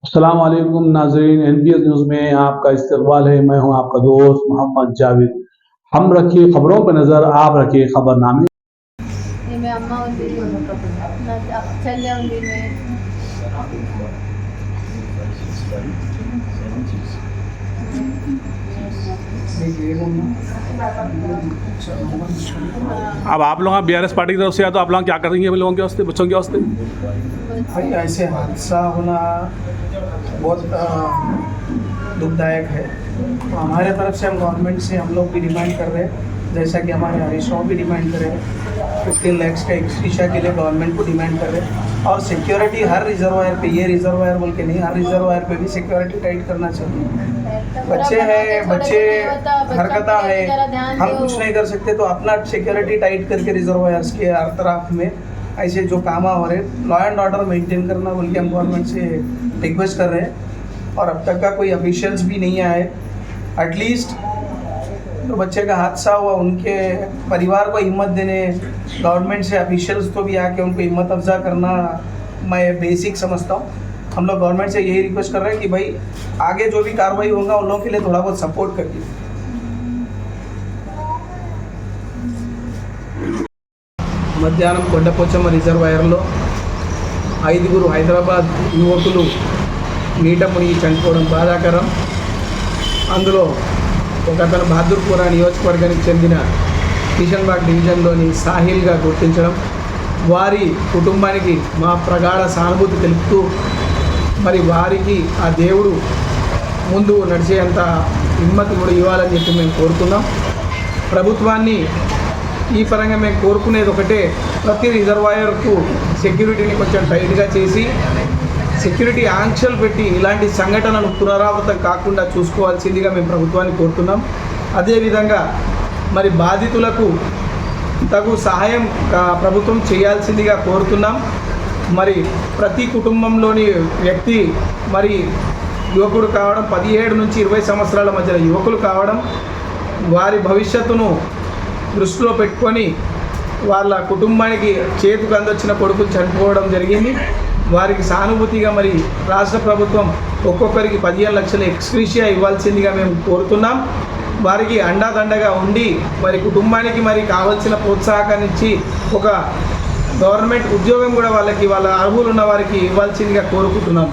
अस्सलाम वालेकुम नाज़रीन, NPS न्यूज़ में आपका इस्तकबाल है। मैं हूं आपका दोस्त मोहम्मद जावेद। हम रखिए खबरों पर नज़र, आप रखिए खबरनामे। ఈమె అమ్మ ఉంది నా చెల్లె ఉంది ఈమె अब आप लोग BRS पार्टी की तरफ से, या तो आप लोग क्या करेंगे लोगों के वास्ते, बच्चों के वास्ते? भाई ऐसे हादसा होना बहुत दुखदायक है। तो हमारे तरफ से हम गवर्नमेंट से हम लोग भी डिमांड कर रहे हैं, जैसा कि हमारे हरीश राव भी डिमांड कर रहे हैं 15 लाख का एक्सट्रीशा के लिए गवर्नमेंट को डिमांड कर रहे हैं। और सिक्योरिटी हर रिजर्वायर पे, ये रिजर्वायर बोल के नहीं, हर रिजर्वायर पे भी सिक्योरिटी टाइट करना चाहिए। बच्चे हैं, बच्चे हरकता है, हम कुछ नहीं कर सकते, तो अपना सिक्योरिटी टाइट करके रिजर्वायर्स के हर तरफ में ऐसे जो काम हो रहे लॉ एंड ऑर्डर मेंटेन करना बोल के हम गवर्नमेंट से रिक्वेस्ट कर रहे हैं। और अब तक का कोई ऑफिशियल्स भी नहीं आए। एटलीस्ट तो बच्चे का हादसा हुआ, उनके परिवार को हिम्मत देने गवर्नमेंट से ऑफिशियल्स तो भी आके उनको हिम्मत अफजा करना मैं बेसिक समझता हूँ। हम लोग गवर्नमेंट से यही रिक्वेस्ट कर रहे हैं कि भाई आगे जो भी कार्रवाई होगा उन लोगों के लिए थोड़ा बहुत सपोर्ट करिए। మధ్యాహ్నం కొండపోచమ్మ రిజర్వాయర్లో 5 హైదరాబాద్ యువకులు నీట మునిగి చనిపోవడం బాధాకరం। అందులో ఒకతను బహదూర్పుర నియోజకవర్గానికి చెందిన కిషన్బాగ్ డివిజన్లోని సాహిల్గా గుర్తించడం, వారి కుటుంబానికి మా ప్రగాఢ సానుభూతి తెలుపుతూ మరి వారికి ఆ దేవుడు ముందు నడిచేంత హిమ్మతి కూడా ఇవ్వాలని చెప్పి మేము కోరుతున్నాం। ప్రభుత్వాన్ని ఈ పరంగా మేము కోరుకునేది ఒకటే, ప్రతి రిజర్వాయర్కు సెక్యూరిటీని కొంచెం టైట్గా చేసి సెక్యూరిటీ ఆంక్షలు పెట్టి ఇలాంటి సంఘటనలు పునరావృతం కాకుండా చూసుకోవాల్సిందిగా మేము ప్రభుత్వాన్ని కోరుతున్నాం। అదేవిధంగా మరి బాధితులకు తగు సహాయం ప్రభుత్వం చేయాల్సిందిగా కోరుతున్నాం। మరి ప్రతి కుటుంబంలోని వ్యక్తి మరి యువకుడు కావడం, 17 నుంచి 20 సంవత్సరాల మధ్య యువకులు కావడం, వారి భవిష్యత్తును దృష్టిలో పెట్టుకొని వాళ్ళ కుటుంబానికి చేతికి అందొచ్చిన కొడుకులు చనిపోవడం జరిగింది। వారికి సానుభూతిగా మరి రాష్ట్ర ప్రభుత్వం ఒక్కొక్కరికి 15 లక్షల ఎక్స్గ్రేషియా ఇవ్వాల్సిందిగా మేము కోరుతున్నాం। వారికి అండాదండగా ఉండి మరి కుటుంబానికి మరి కావాల్సిన ప్రోత్సాహాన్ని ఇచ్చి ఒక గవర్నమెంట్ ఉద్యోగం కూడా వాళ్ళకి వాళ్ళ అర్హులు ఉన్న వారికి ఇవ్వాల్సిందిగా కోరుకుంటున్నాం।